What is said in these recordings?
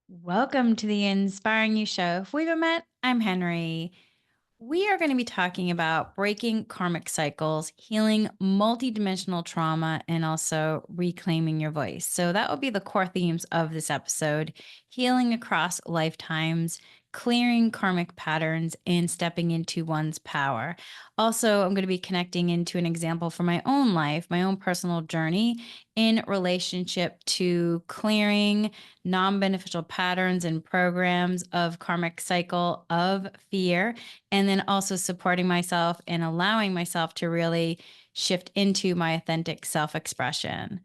Welcome to the Inspiring You Show. If we've met, I'm Henry. We are going to be talking about breaking karmic cycles, healing multidimensional trauma, and also reclaiming your voice. So, that will be the core themes of this episode: healing across lifetimes, clearing karmic patterns, and stepping into one's power. Also, I'm going to be connecting into an example from my own life, my own personal journey in relationship to clearing non beneficial patterns and programs of karmic cycle of fear, and then also supporting myself and allowing myself to really shift into my authentic self expression.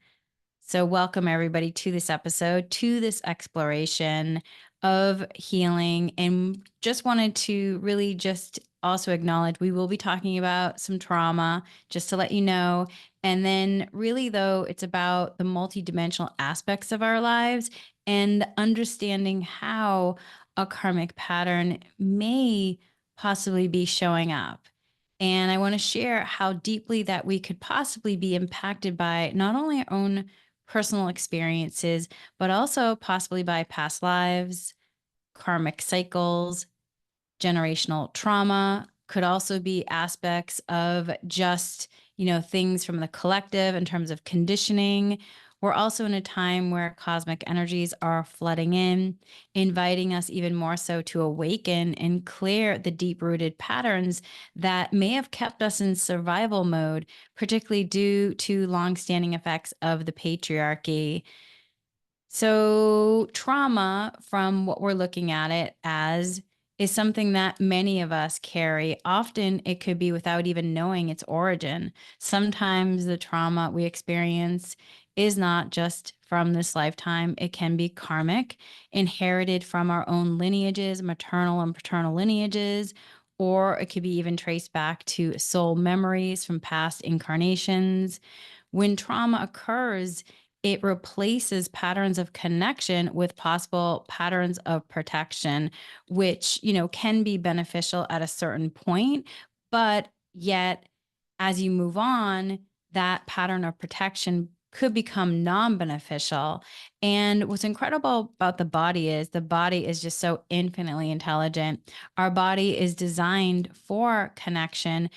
So, welcome everybody to this episode, to this exploration of healing. And just wanted to really just also acknowledge we will be talking about some trauma, just to let you know. And then, really, though, it's about the multidimensional aspects of our lives and understanding how a karmic pattern may possibly be showing up. And I want to share how deeply that we could possibly be impacted by not only our own personal experiences, but also possibly by past lives, karmic cycles, generational trauma, could also be aspects of just, things from the collective in terms of conditioning. We're also in a time where cosmic energies are flooding in, inviting us even more so to awaken and clear the deep rooted patterns that may have kept us in survival mode, particularly due to longstanding effects of the patriarchy. So, trauma, from what we're looking at it as, is something that many of us carry. Often it could be without even knowing its origin. Sometimes the trauma we experience is not just from this lifetime, it can be karmic, inherited from our own lineages, maternal and paternal lineages, or it could be even traced back to soul memories from past incarnations. When trauma occurs, it replaces patterns of connection with possible patterns of protection, which, can be beneficial at a certain point. But yet, as you move on, that pattern of protection could become non beneficial. And what's incredible about the body is just so infinitely intelligent. Our body is designed for connection,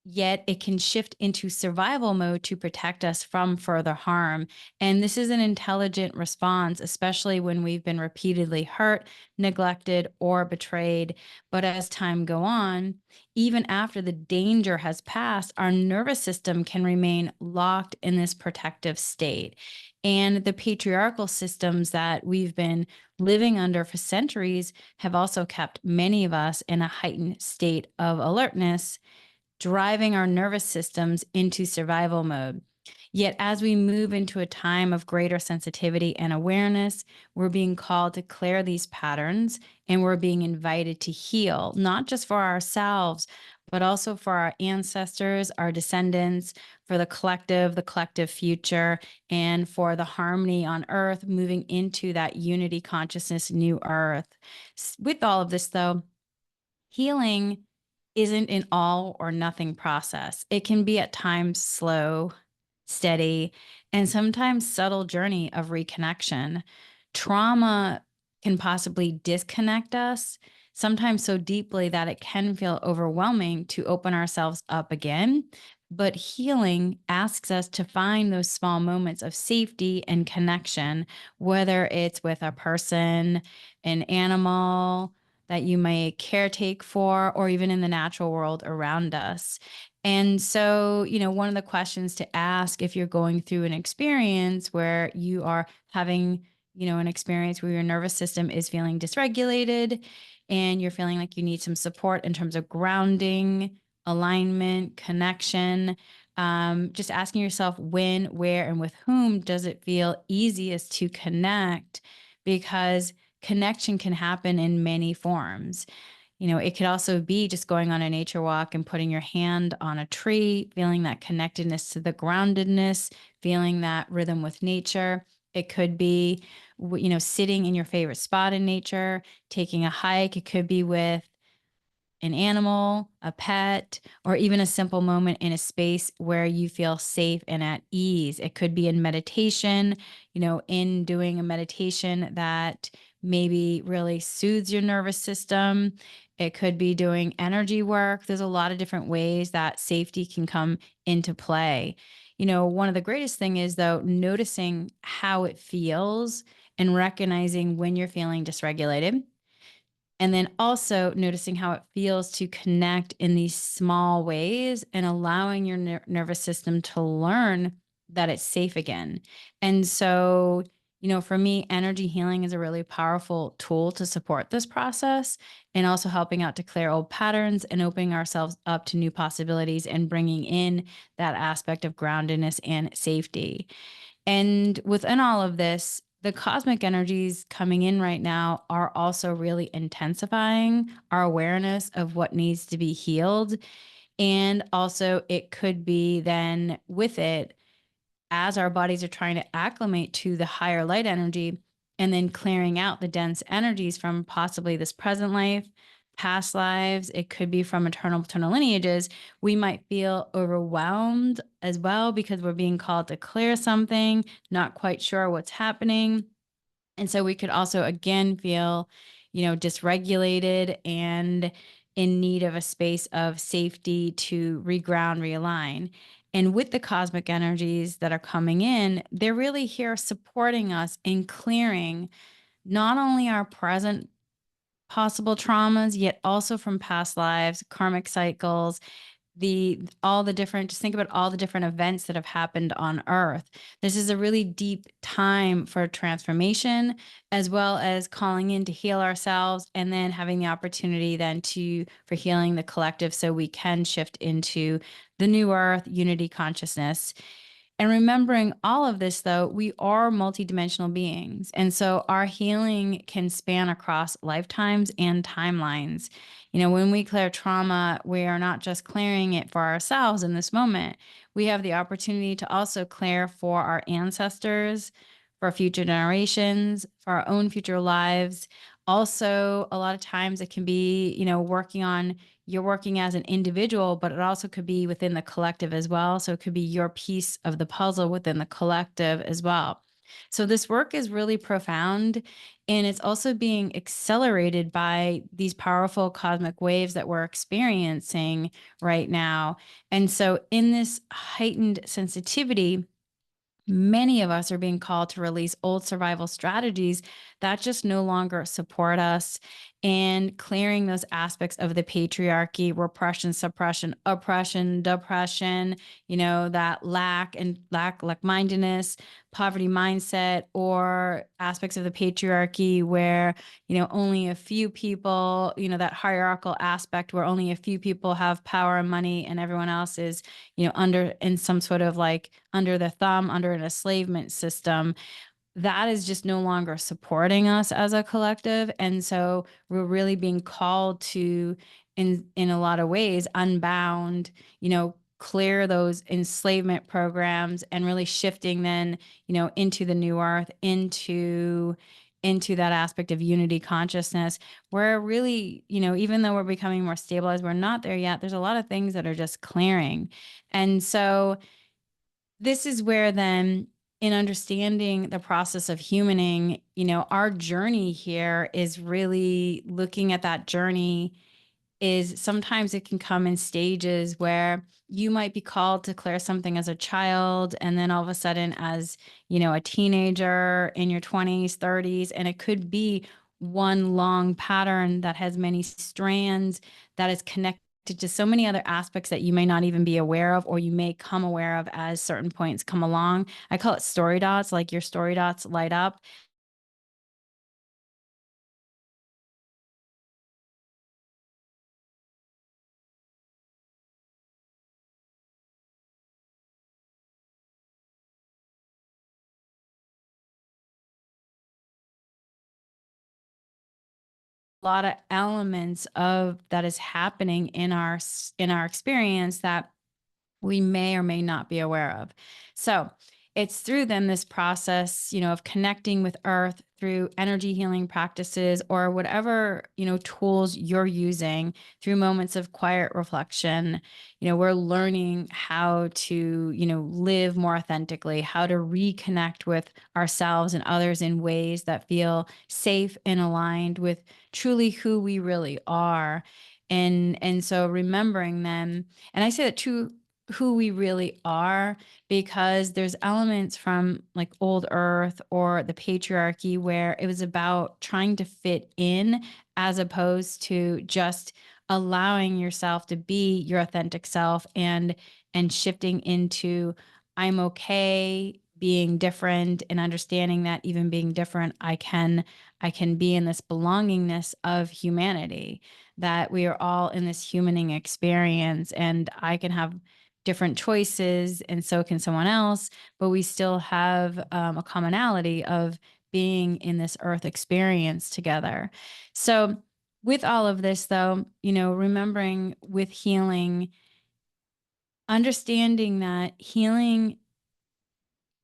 yet it can shift into survival mode to protect us from further harm. And this is an intelligent response, especially when we've been repeatedly hurt, neglected, or betrayed. But as time go on, even after the danger has passed, our nervous system can remain locked in this protective state. And the patriarchal systems that we've been living under for centuries have also kept many of us in a heightened state of alertness, driving our nervous systems into survival mode. Yet, as we move into a time of greater sensitivity and awareness, we're being called to clear these patterns, and we're being invited to heal, not just for ourselves, but also for our ancestors, our descendants, for the collective future, and for the harmony on earth, moving into that unity consciousness, new earth. With all of this, though, healing isn't an all or nothing process. It can be at times slow, steady, and sometimes subtle journey of reconnection. Trauma can possibly disconnect us, sometimes so deeply that it can feel overwhelming to open ourselves up again. But healing asks us to find those small moments of safety and connection, whether it's with a person, an animal that you may caretake for, or even in the natural world around us. And so, one of the questions to ask if you're going through an experience where you are having, an experience where your nervous system is feeling dysregulated and you're feeling like you need some support in terms of grounding, alignment, connection, just asking yourself when, where, and with whom does it feel easiest to connect? Because connection can happen in many forms. It could also be just going on a nature walk and putting your hand on a tree, feeling that connectedness to the groundedness, feeling that rhythm with nature. It could be, sitting in your favorite spot in nature, taking a hike. It could be with an animal, a pet, or even a simple moment in a space where you feel safe and at ease. It could be in meditation, in doing a meditation that maybe really soothes your nervous system. It could be doing energy work. There's a lot of different ways that safety can come into play. One of the greatest thing is though noticing how it feels and recognizing when you're feeling dysregulated, and then also noticing how it feels to connect in these small ways and allowing your nervous system to learn that it's safe again. And so, for me, energy healing is a really powerful tool to support this process and also helping out to clear old patterns and opening ourselves up to new possibilities and bringing in that aspect of groundedness and safety. And within all of this, the cosmic energies coming in right now are also really intensifying our awareness of what needs to be healed. And also, it could be then with it, as our bodies are trying to acclimate to the higher light energy and then clearing out the dense energies from possibly this present life, past lives, it could be from eternal lineages, we might feel overwhelmed as well because we're being called to clear something, not quite sure what's happening. And so we could also again feel, dysregulated and in need of a space of safety to reground, realign. And with the cosmic energies that are coming in, they're really here supporting us in clearing not only our present possible traumas, yet also from past lives, karmic cycles, the all the different just think about all the different events that have happened on earth. This is a really deep time for transformation, as well as calling in to heal ourselves and then having the opportunity then to for healing the collective so we can shift into the new earth unity consciousness. And remembering all of this, though, we are multidimensional beings. And so our healing can span across lifetimes and timelines. When we clear trauma, we are not just clearing it for ourselves in this moment. We have the opportunity to also clear for our ancestors, for future generations, for our own future lives. Also, a lot of times it can be, working on you're working as an individual, but it also could be within the collective as well. So it could be your piece of the puzzle within the collective as well. So this work is really profound and it's also being accelerated by these powerful cosmic waves that we're experiencing right now. And so in this heightened sensitivity, many of us are being called to release old survival strategies that just no longer support us and clearing those aspects of the patriarchy, repression, suppression, oppression, depression, that lack mindedness, poverty mindset, or aspects of the patriarchy where, only a few people, that hierarchical aspect where only a few people have power and money and everyone else is, under in some sort of like under the thumb, under an enslavement system. That is just no longer supporting us as a collective. And so we're really being called to, in a lot of ways, unbound, clear those enslavement programs and really shifting then, into the new earth, into that aspect of unity consciousness where really, even though we're becoming more stabilized, we're not there yet. There's a lot of things that are just clearing. And so this is where then in understanding the process of humaning, our journey here is really looking at that journey is sometimes it can come in stages where you might be called to clear something as a child and then all of a sudden as, a teenager in your 20s, 30s, and it could be one long pattern that has many strands that is connected to so many other aspects that you may not even be aware of or you may come aware of as certain points come along. I call it story dots, like your story dots light up. Lot of elements of that is happening in our experience that we may or may not be aware of. So it's through then this process, of connecting with earth through energy healing practices or whatever, tools you're using through moments of quiet reflection. We're learning how to, live more authentically, how to reconnect with ourselves and others in ways that feel safe and aligned with truly who we really are. And so remembering them, and I say that to who we really are, because there's elements from like old earth or the patriarchy where it was about trying to fit in as opposed to just allowing yourself to be your authentic self and shifting into I'm okay being different and understanding that even being different I can be in this belongingness of humanity, that we are all in this humaning experience and I can have different choices and so can someone else, but we still have a commonality of being in this earth experience together. So with all of this though, remembering with healing, understanding that healing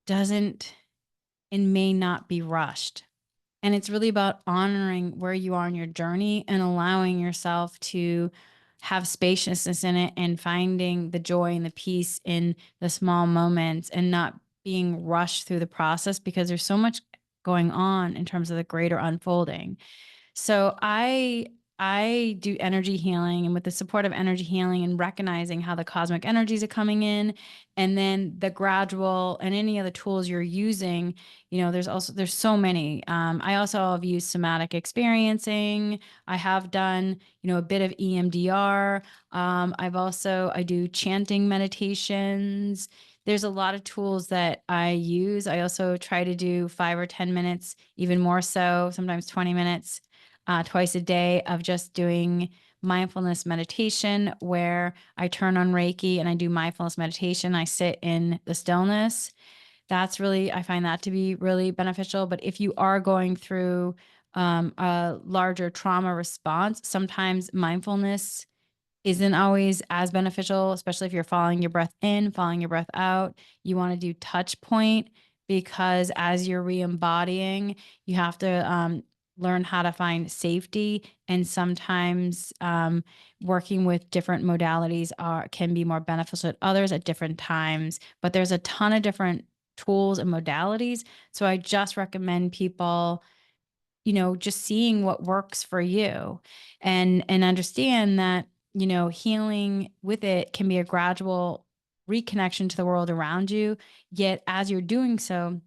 doesn't and may not be rushed. And it's really about honoring where you are in your journey and allowing yourself to have spaciousness in it and finding the joy and the peace in the small moments and not being rushed through the process because there's so much going on in terms of the greater unfolding. So I do energy healing, and with the support of energy healing and recognizing how the cosmic energies are coming in, and then the gradual and any of the tools you're using, there's so many. I also have used somatic experiencing. I have done, a bit of EMDR. I do chanting meditations. There's a lot of tools that I use. I also try to do 5 or 10 minutes, even more so, sometimes 20 minutes twice a day of just doing mindfulness meditation where I turn on Reiki and I do mindfulness meditation. I sit in the stillness. I find that to be really beneficial. But if you are going through a larger trauma response, sometimes mindfulness isn't always as beneficial, especially if you're following your breath in, following your breath out. You want to do touch point because as you're re-embodying, you have to learn how to find safety. And sometimes working with different modalities can be more beneficial at others at different times. But there's a ton of different tools and modalities. So I just recommend people just seeing what works for you and understand that, healing with it can be a gradual reconnection to the world around you. Yet as you're doing so,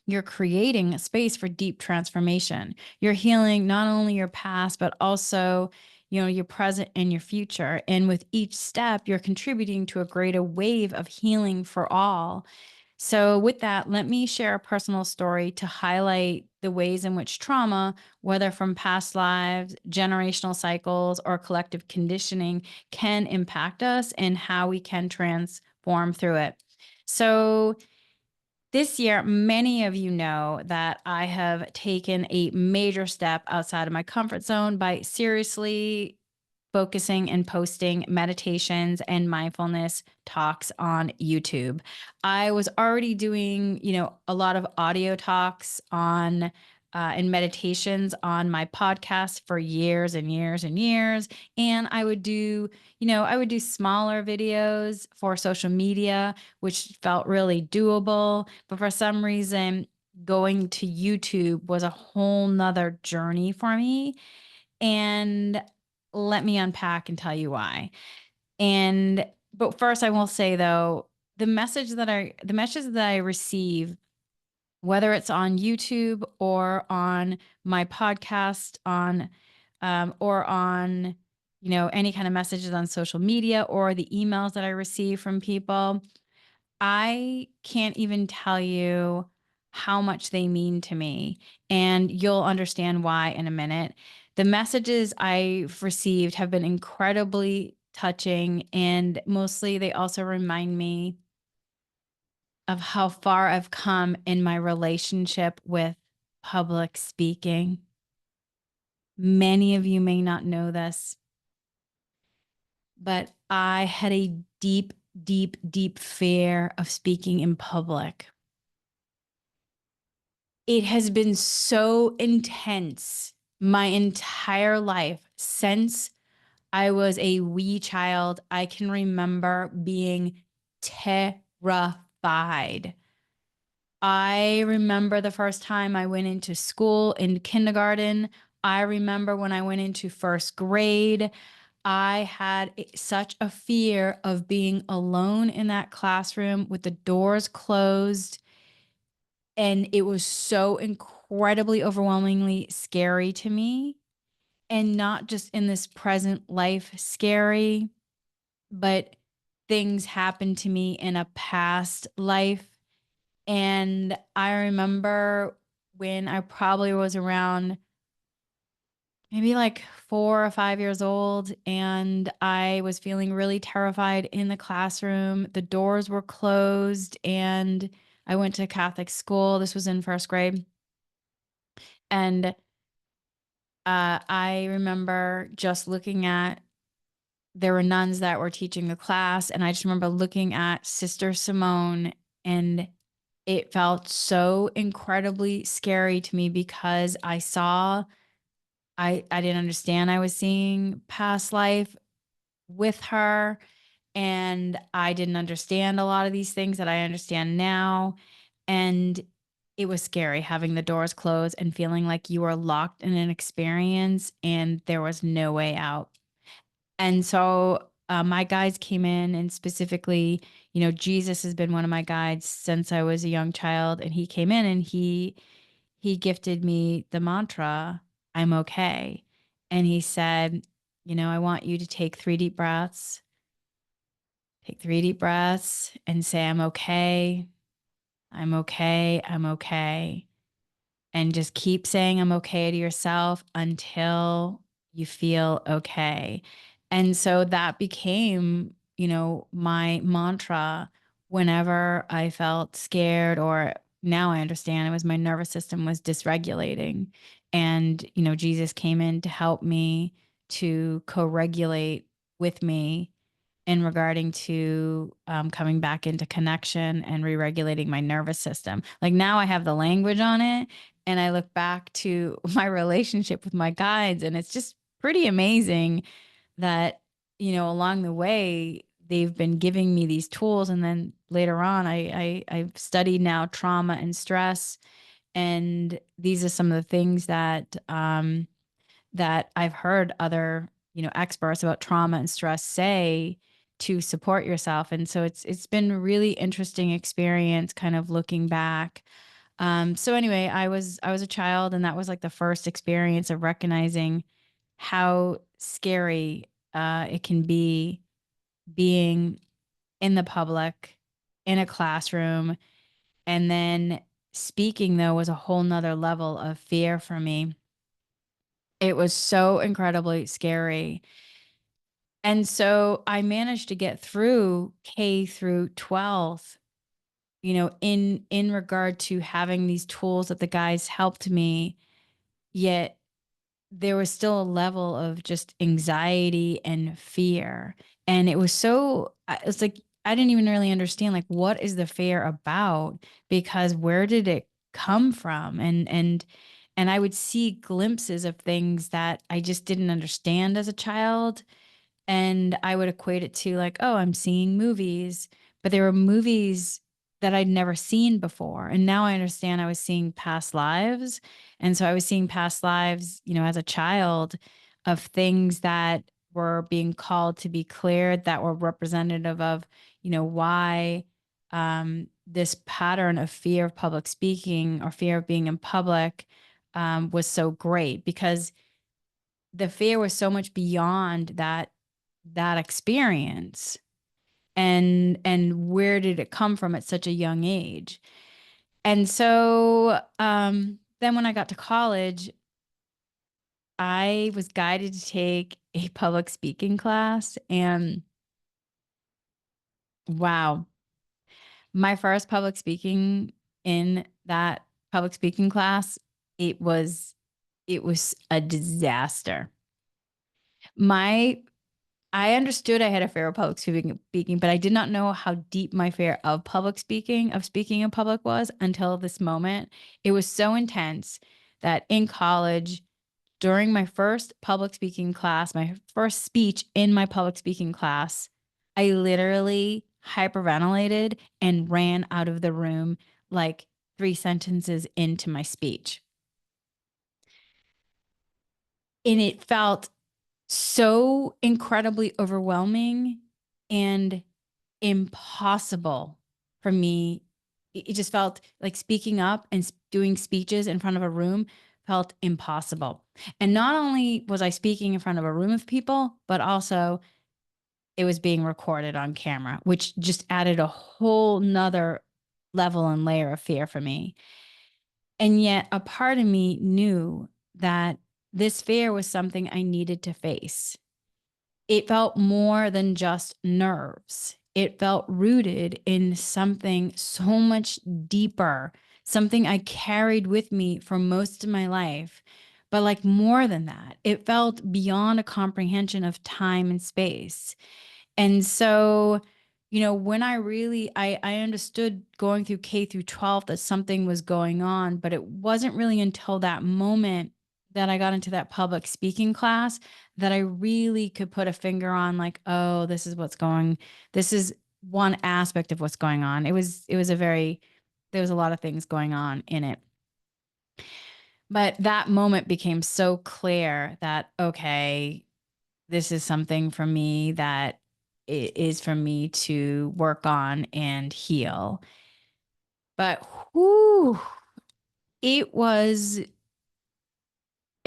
you're creating a space for deep transformation. You're healing not only your past, but also, your present and your future. And with each step, you're contributing to a greater wave of healing for all. So, with that, let me share a personal story to highlight the ways in which trauma, whether from past lives, generational cycles, or collective conditioning, can impact us and how we can transform through it. So, this year, many of you know that I have taken a major step outside of my comfort zone by seriously focusing and posting meditations and mindfulness talks on YouTube. I was already doing, a lot of audio talks on and meditations on my podcast for years and years and years. And I would do smaller videos for social media, which felt really doable. But for some reason, going to YouTube was a whole nother journey for me. And let me unpack and tell you why. But first I will say though, the message that I receive, whether it's on YouTube or on my podcast or on, any kind of messages on social media or the emails that I receive from people, I can't even tell you how much they mean to me. And you'll understand why in a minute. The messages I've received have been incredibly touching, and mostly they also remind me of how far I've come in my relationship with public speaking. Many of you may not know this, but I had a deep, deep, deep fear of speaking in public. it has been so intense my entire life since I was a wee child. I can remember being terrified. I remember the first time I went into school in kindergarten. I remember when I went into first grade. I had such a fear of being alone in that classroom with the doors closed. And it was so incredibly overwhelmingly scary to me. And not just in this present life scary, but things happened to me in a past life. And I remember when I probably was around maybe like 4 or 5 years old, and I was feeling really terrified in the classroom. The doors were closed, and I went to Catholic school. This was in first grade. And I remember just looking at, there were nuns that were teaching the class, and I just remember looking at Sister Simone, and it felt so incredibly scary to me because I didn't understand I was seeing past life with her, and I didn't understand a lot of these things that I understand now. And it was scary having the doors closed and feeling like you were locked in an experience and there was no way out. And so my guides came in, and specifically, Jesus has been one of my guides since I was a young child. And he came in and he gifted me the mantra, I'm okay. And he said, I want you to take 3 deep breaths, take 3 deep breaths and say, I'm okay. I'm okay. I'm okay. And just keep saying I'm okay to yourself until you feel okay. And so that became, my mantra whenever I felt scared, or now I understand it was my nervous system was dysregulating. And, Jesus came in to help me to co-regulate with me in regarding to coming back into connection and re-regulating my nervous system. Like now I have the language on it, and I look back to my relationship with my guides, and it's just pretty amazing that, along the way, they've been giving me these tools. And then later on, I've studied now trauma and stress. And these are some of the things that I've heard other, experts about trauma and stress say to support yourself. And so it's been a really interesting experience kind of looking back. So anyway, I was a child, and that was like the first experience of recognizing how scary it can be being in the public, in a classroom. And then speaking, though, was a whole nother level of fear for me. It was so incredibly scary. And so I managed to get through K through 12, in regard to having these tools that the guys helped me. Yet there was still a level of just anxiety and fear. And it was so, it's like, I didn't even really understand, like, what is the fear about? Because where did it come from? And I would see glimpses of things that I just didn't understand as a child. And I would equate it to like, oh, I'm seeing movies, but they were movies that I'd never seen before. And now I understand I was seeing past lives. And so I was seeing past lives, as a child, of things that were being called to be cleared, that were representative of, why this pattern of fear of public speaking or fear of being in public was so great, because the fear was so much beyond that experience. And where did it come from at such a young age? And so then when I got to college, I was guided to take a public speaking class. And wow, my first public speaking in that public speaking class, it was it was a disaster. My I understood I had a fear of public speaking, but I did not know how deep my fear of speaking in public was until this moment. It was so intense that in college, during my first public speaking class, my first speech in my public speaking class, I literally hyperventilated and ran out of the room like 3 sentences into my speech. And it felt so incredibly overwhelming and impossible for me. It just felt like speaking up and doing speeches in front of a room felt impossible. And not only was I speaking in front of a room of people, but also it was being recorded on camera, which just added a whole nother level and layer of fear for me. And yet a part of me knew that this fear was something I needed to face. It felt more than just nerves. It felt rooted in something so much deeper, something I carried with me for most of my life. But like more than that, it felt beyond a comprehension of time and space. And so, when I understood going through K through 12 that something was going on, but it wasn't really until that moment that I got into that public speaking class that I really could put a finger on like, oh, this is one aspect of what's going on. There was a lot of things going on in it. But that moment became so clear that, okay, this is something for me that is for me to work on and heal. But whew, it was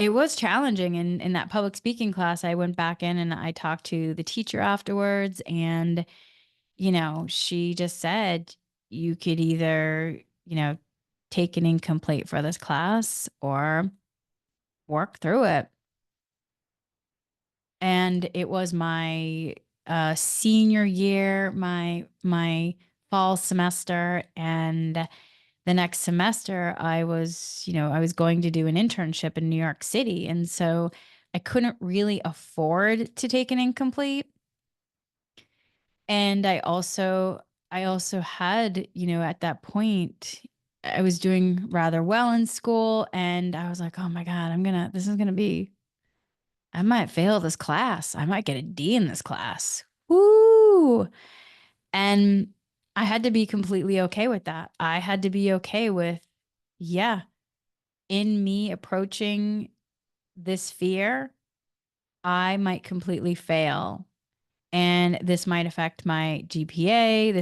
it was challenging in that public speaking class. I went back in and I talked to the teacher afterwards, and she just said you could either, take an incomplete for this class or work through it. And it was my senior year, my fall semester, and the next semester I was going to do an internship in New York City, and so I couldn't really afford to take an incomplete. And I also had, at that point I was doing rather well in school, and I was like, "Oh my God, this is going to be I might fail this class. I might get a D in this class." Woo! And I had to be completely okay with that. I had to be okay with, yeah, in me approaching this fear, I might completely fail. And this might affect my GPA.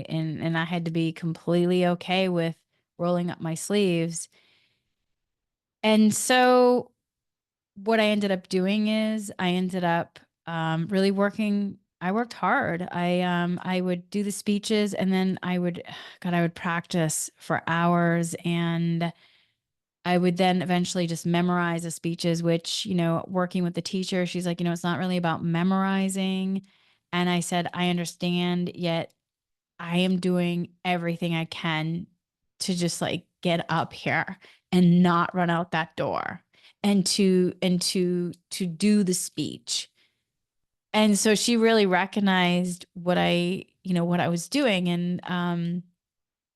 And I had to be completely okay with rolling up my sleeves. And so what I ended up doing is I ended up really working. I worked hard. I would do the speeches, and then I would practice for hours, and I would then eventually just memorize the speeches, which, working with the teacher, she's like, it's not really about memorizing. And I said, I understand, yet I am doing everything I can to just like get up here and not run out that door and to do the speech. And so she really recognized what I was doing, and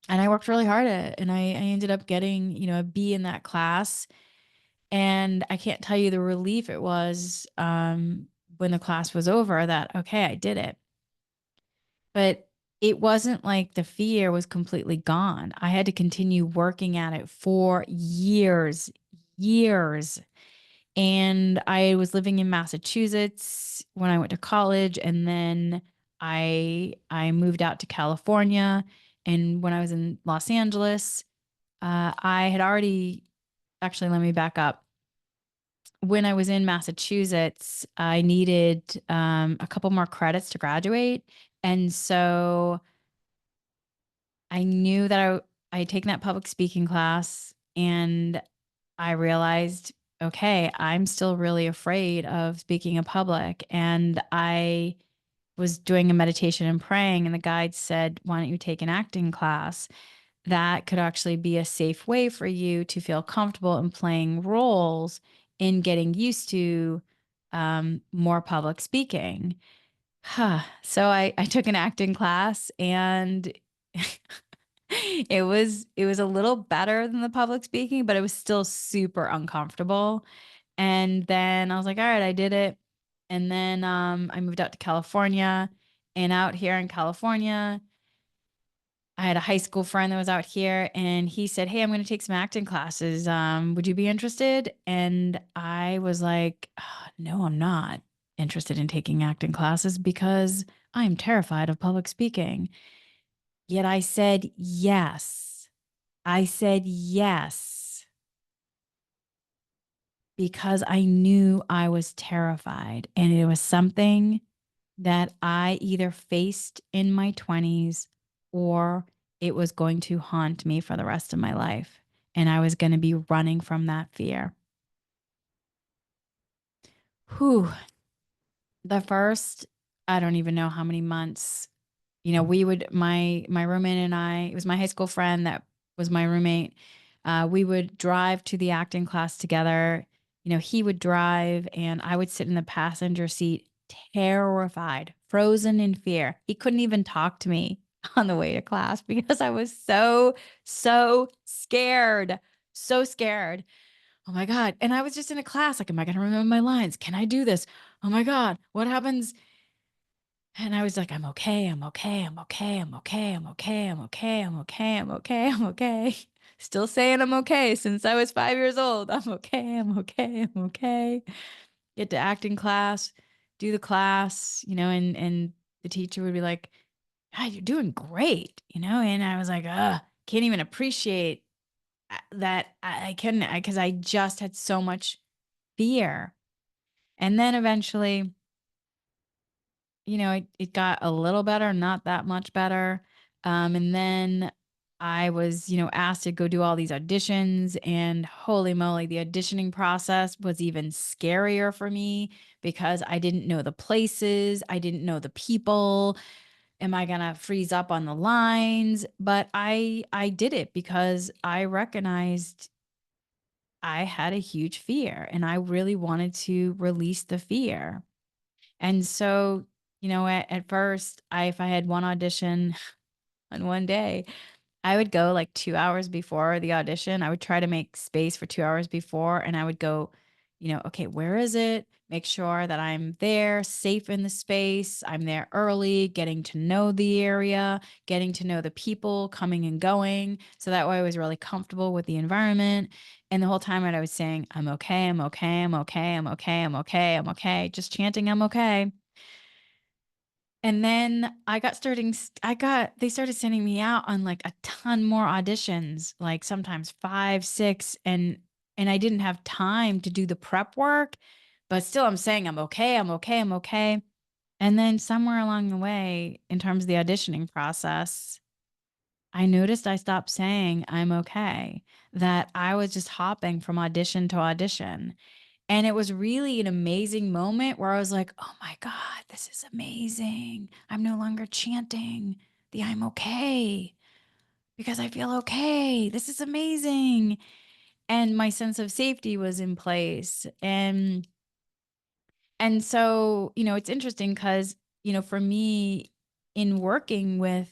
I worked really hard at it, and I ended up getting, a B in that class. And I can't tell you the relief it was when the class was over that, okay, I did it. But it wasn't like the fear was completely gone. I had to continue working at it for years, years. And I was living in Massachusetts when I went to college, and then I moved out to California. And when I was in Los Angeles, I had already actually, let me back up. When I was in Massachusetts, I needed a couple more credits to graduate. And so I knew that I had taken that public speaking class, and I realized, okay, I'm still really afraid of speaking in public. And I was doing a meditation and praying, and the guide said, why don't you take an acting class? That could actually be a safe way for you to feel comfortable in playing roles, in getting used to more public speaking. So I took an acting class and it was a little better than the public speaking, but it was still super uncomfortable. And then I was like, all right, I did it. And then I moved out to California. And out here in California, I had a high school friend that was out here and he said, hey, I'm going to take some acting classes. Would you be interested? And I was like, no, I'm not interested in taking acting classes because I'm terrified of public speaking. Yet I said yes. I said yes because I knew I was terrified. And it was something that I either faced in my 20s or it was going to haunt me for the rest of my life. And I was going to be running from that fear. Whew. The first, I don't even know how many months, we would, my roommate and I, it was my high school friend that was my roommate. We would drive to the acting class together. He would drive and I would sit in the passenger seat, terrified, frozen in fear. He couldn't even talk to me on the way to class because I was so scared. So scared. Oh my God. And I was just in a class. Like, am I going to remember my lines? Can I do this? Oh my God. What happens? And I was like, I'm okay. I'm okay. I'm okay. I'm okay. I'm okay. I'm okay. I'm okay. I'm okay. I'm okay. Still saying I'm okay since I was 5 years old. I'm okay. I'm okay. I'm okay. Get to acting class, do the class, and the teacher would be like, "God, you're doing great," and I was like, can't even appreciate that I can, because I just had so much fear. And then eventually, it got a little better, not that much better. And then I was, asked to go do all these auditions, and holy moly, the auditioning process was even scarier for me because I didn't know the places, I didn't know the people. Am I gonna freeze up on the lines? But I did it because I recognized I had a huge fear and I really wanted to release the fear. And so, at first, if I had one audition on one day, I would go like 2 hours before the audition. I would try to make space for 2 hours before, and I would go, okay, where is it? Make sure that I'm there, safe in the space. I'm there early, getting to know the area, getting to know the people coming and going. So that way I was really comfortable with the environment. And the whole time I was saying, I'm okay, I'm okay, I'm okay, I'm okay, I'm okay, I'm okay, just chanting, I'm okay. And then they started sending me out on like a ton more auditions, like sometimes 5, 6, and I didn't have time to do the prep work, but still I'm saying I'm okay, I'm okay, I'm okay. And then somewhere along the way, in terms of the auditioning process, I noticed I stopped saying I'm okay, that I was just hopping from audition to audition. And it was really an amazing moment where I was like, oh my God, this is amazing. I'm no longer chanting the I'm okay because I feel okay. This is amazing. And my sense of safety was in place. And so, it's interesting because, for me in working with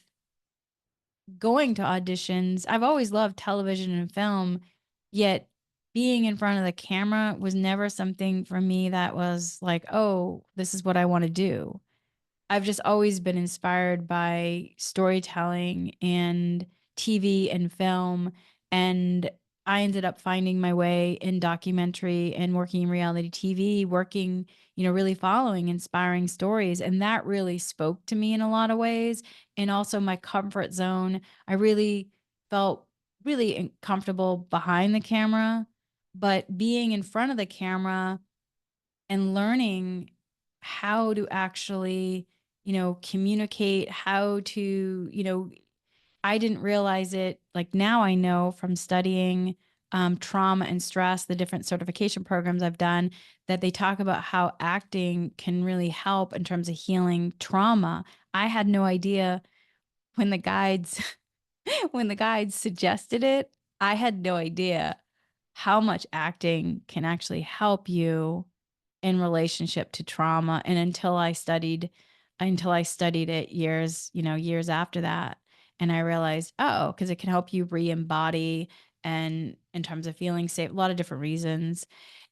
going to auditions, I've always loved television and film, yet being in front of the camera was never something for me that was like, oh, this is what I want to do. I've just always been inspired by storytelling and TV and film. And I ended up finding my way in documentary and working in reality TV, working, really following inspiring stories. And that really spoke to me in a lot of ways. And also my comfort zone. I really felt really comfortable behind the camera, but being in front of the camera and learning how to actually, communicate, how to, I didn't realize it. Like now I know from studying trauma and stress, the different certification programs I've done, that they talk about how acting can really help in terms of healing trauma. I had no idea when the guides when the guides suggested it. I had no idea how much acting can actually help you in relationship to trauma. And until I studied it years after that. And I realized, oh, because it can help you re-embody and in terms of feeling safe, a lot of different reasons.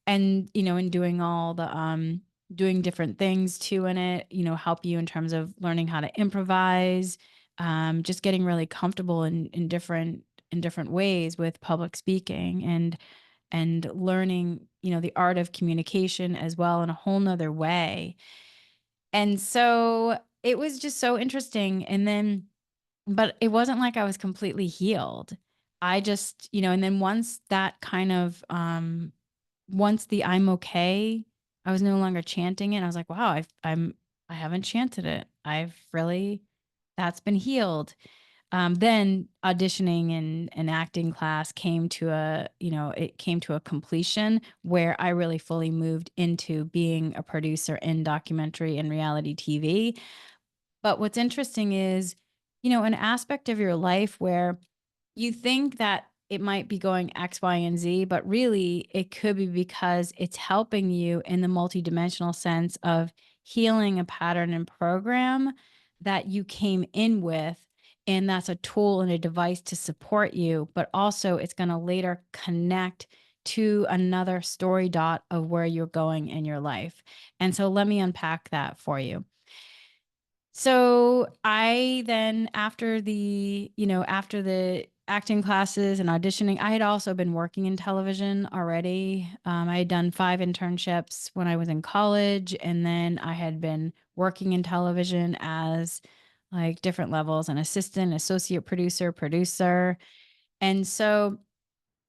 And, in doing all the doing different things too in it, help you in terms of learning how to improvise, just getting really comfortable in different ways with public speaking and learning, the art of communication as well in a whole nother way. And so it was just so interesting. But it wasn't like I was completely healed. I just, and then once that kind of, once the I'm okay, I was no longer chanting it. I was like, wow, I haven't chanted it. That's been healed. Then auditioning and acting class it came to a completion where I really fully moved into being a producer in documentary and reality TV. But what's interesting is, an aspect of your life where you think that it might be going X, Y, and Z, but really it could be because it's helping you in the multidimensional sense of healing a pattern and program that you came in with. And that's a tool and a device to support you, but also it's going to later connect to another story dot of where you're going in your life. And so let me unpack that for you. So I then after the acting classes and auditioning, I had also been working in television already. I had done 5 internships when I was in college, and then I had been working in television as like different levels, an assistant, associate producer, producer. And so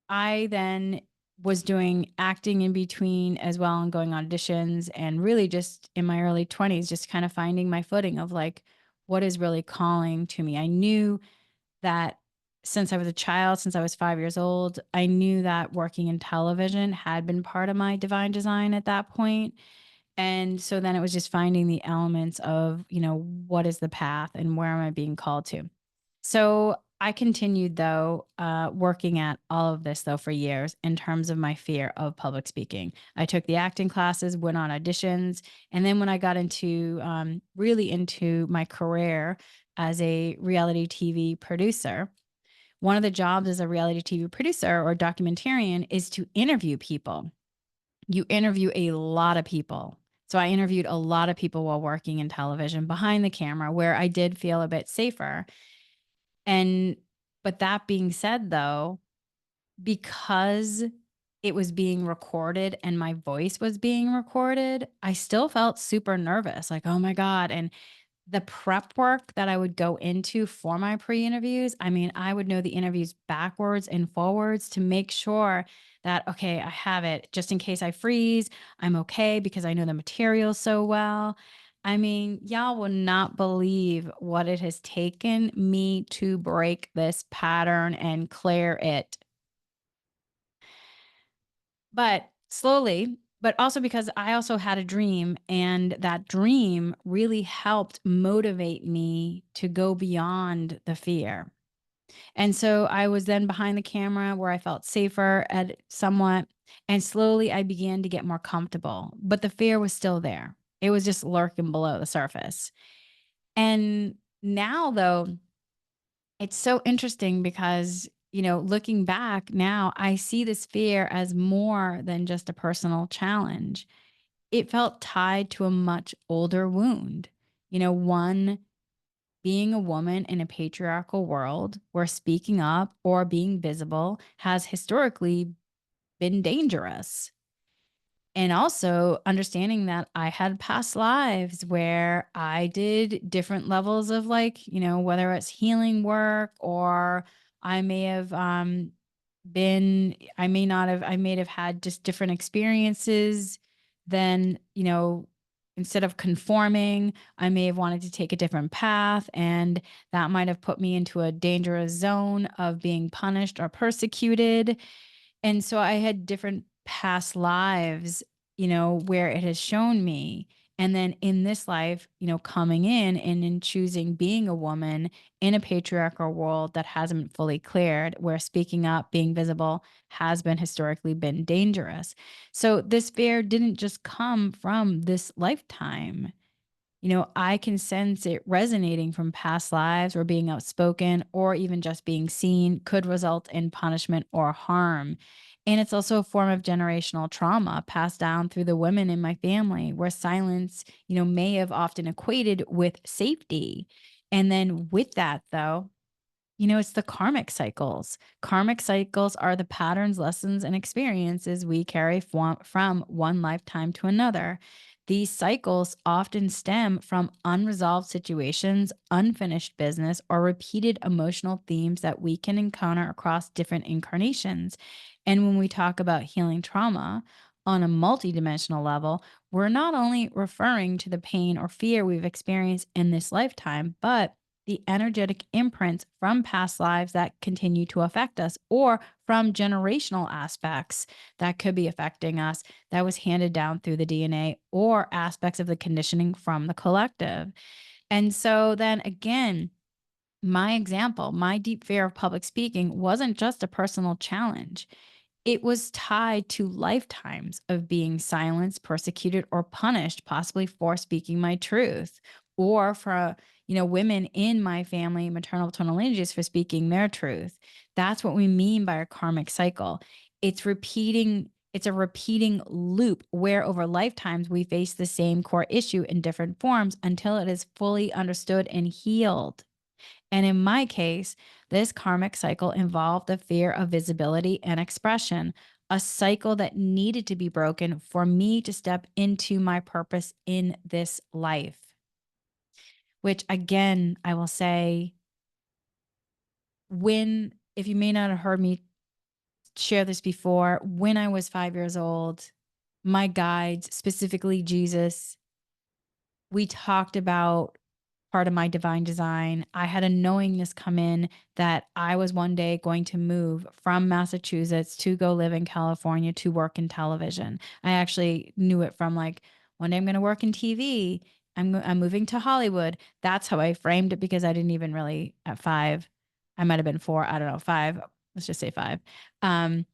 I then was doing acting in between as well and going auditions and really just in my early 20s, just kind of finding my footing of like, what is really calling to me. I knew that since I was a child, since I was 5 years old, I knew that working in television had been part of my divine design at that point. And so then it was just finding the elements of, what is the path and where am I being called to? So I continued though, working at all of this though for years in terms of my fear of public speaking. I took the acting classes, went on auditions. And then when I got into really into my career as a reality TV producer, one of the jobs as a reality TV producer or documentarian is to interview people. You interview a lot of people. So I interviewed a lot of people while working in television behind the camera where I did feel a bit safer. And but that being said though, because it was being recorded and my voice was being recorded, I still felt super nervous, like, "Oh my God." And the prep work that I would go into for my pre-interviews, I mean, I would know the interviews backwards and forwards to make sure that, okay, I have it just in case I freeze. I'm okay because I know the material so well. I mean, y'all will not believe what it has taken me to break this pattern and clear it. But slowly, but also because I also had a dream, and that dream really helped motivate me to go beyond the fear. And so I was then behind the camera where I felt safer at somewhat, and slowly I began to get more comfortable, but the fear was still there. It was just lurking below the surface. And now though, it's so interesting because, looking back now, I see this fear as more than just a personal challenge. It felt tied to a much older wound. One, being a woman in a patriarchal world where speaking up or being visible has historically been dangerous. And also understanding that I had past lives where I did different levels of like, whether it's healing work or I may have I may have had just different experiences than, instead of conforming, I may have wanted to take a different path. And that might have put me into a dangerous zone of being punished or persecuted. And so I had different past lives, where it has shown me. And then in this life, coming in and in choosing being a woman in a patriarchal world that hasn't been fully cleared, where speaking up, being visible has been historically been dangerous. So this fear didn't just come from this lifetime. I can sense it resonating from past lives where being outspoken or even just being seen could result in punishment or harm. And it's also a form of generational trauma passed down through the women in my family, where silence, may have often equated with safety. And then with that, though, it's the karmic cycles. Karmic cycles are the patterns, lessons, and experiences we carry from one lifetime to another. These cycles often stem from unresolved situations, unfinished business, or repeated emotional themes that we can encounter across different incarnations. And when we talk about healing trauma on a multidimensional level, we're not only referring to the pain or fear we've experienced in this lifetime, but the energetic imprints from past lives that continue to affect us, or from generational aspects that could be affecting us that was handed down through the DNA, or aspects of the conditioning from the collective. And so then again, my example, my deep fear of public speaking wasn't just a personal challenge. It was tied to lifetimes of being silenced, persecuted, or punished, possibly for speaking my truth, or for, women in my family, maternal, paternal lineages for speaking their truth. That's what we mean by a karmic cycle. It's a repeating loop where over lifetimes we face the same core issue in different forms until it is fully understood and healed. And in my case, this karmic cycle involved the fear of visibility and expression, a cycle that needed to be broken for me to step into my purpose in this life. Which, again, I will say, if you may not have heard me share this before, when I was 5 years old, my guides, specifically Jesus, we talked about part of my divine design. I had a knowingness come in that I was one day going to move from Massachusetts to go live in California to work in television. I actually knew it from like, one day I'm going to work in TV. I'm moving to Hollywood. That's how I framed it, because I didn't even really at 5. I might have been 4. I don't know, 5. Let's just say 5. Um,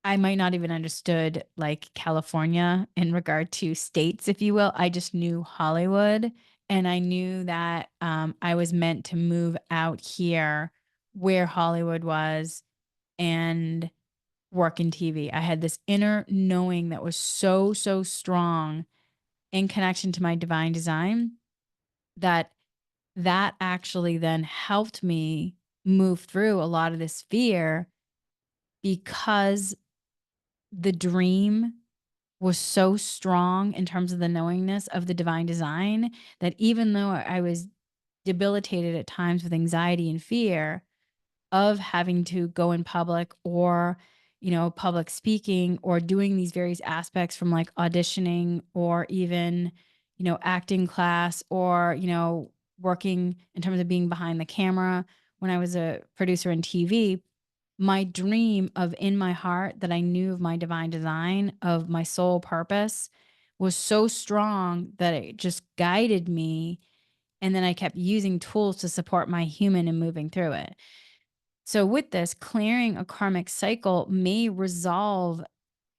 I might not even understood like California in regard to states, if you will. I just knew Hollywood, and I knew that I was meant to move out here where Hollywood was and work in TV. I had this inner knowing that was so, so strong in connection to my divine design, that actually then helped me move through a lot of this fear, because the dream was so strong in terms of the knowingness of the divine design, that even though I was debilitated at times with anxiety and fear of having to go in public, or, public speaking, or doing these various aspects from like auditioning, or even, acting class, or, working in terms of being behind the camera when I was a producer in TV, my dream of in my heart that I knew of my divine design, of my soul purpose, was so strong that it just guided me. And then I kept using tools to support my human and moving through it. So, with this, clearing a karmic cycle may resolve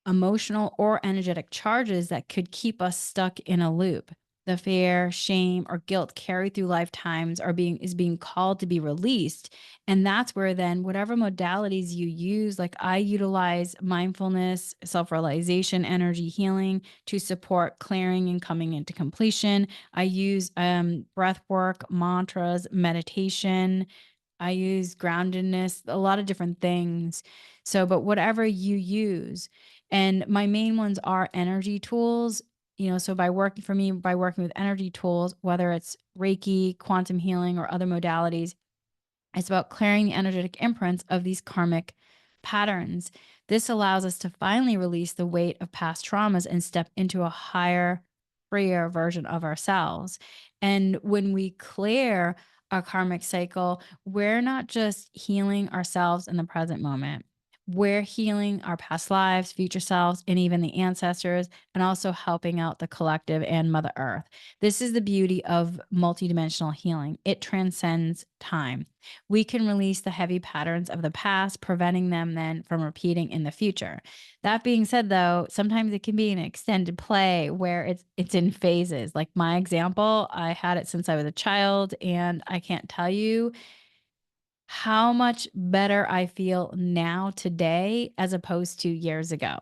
emotional or energetic charges that could keep us stuck in a loop. The fear, shame, or guilt carried through lifetimes is being called to be released. And that's where then whatever modalities you use, like I utilize mindfulness, self-realization, energy healing to support clearing and coming into completion. I use breath work, mantras, meditation. I use groundedness, a lot of different things. So, but whatever you use, and my main ones are energy tools. So by working with energy tools, whether it's Reiki, quantum healing, or other modalities, it's about clearing the energetic imprints of these karmic patterns. This allows us to finally release the weight of past traumas and step into a higher, freer version of ourselves. And when we clear our karmic cycle, we're not just healing ourselves in the present moment, We're healing our past lives, future selves, and even the ancestors, and also helping out the collective and Mother Earth. This is the beauty of multidimensional healing. It transcends time. We can release the heavy patterns of the past, preventing them then from repeating in the future. That being said, though, sometimes it can be an extended play where it's in phases. Like my example, I had it since I was a child, and I can't tell you how much better I feel now today as opposed to years ago.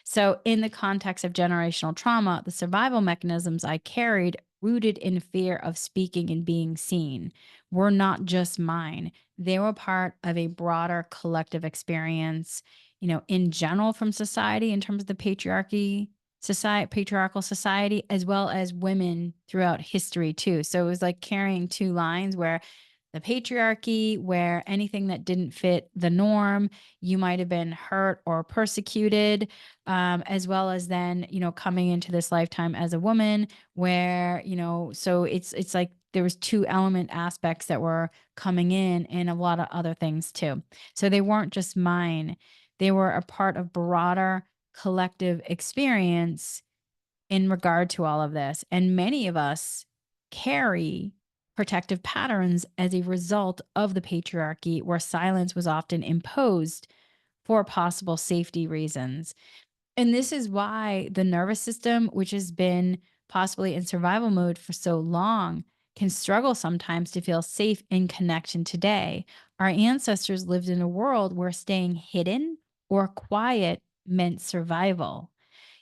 So, in the context of generational trauma, the survival mechanisms I carried, rooted in fear of speaking and being seen, were not just mine. They were part of a broader collective experience, in general from society in terms of the patriarchal society, as well as women throughout history too. So it was like carrying two lines where the patriarchy, where anything that didn't fit the norm, you might have been hurt or persecuted, as well as then coming into this lifetime as a woman, where so it's like there was two element aspects that were coming in, and a lot of other things too. So they weren't just mine; they were a part of broader collective experience in regard to all of this. And many of us carry protective patterns as a result of the patriarchy, where silence was often imposed for possible safety reasons. And this is why the nervous system, which has been possibly in survival mode for so long, can struggle sometimes to feel safe in connection today. Our ancestors lived in a world where staying hidden or quiet meant survival.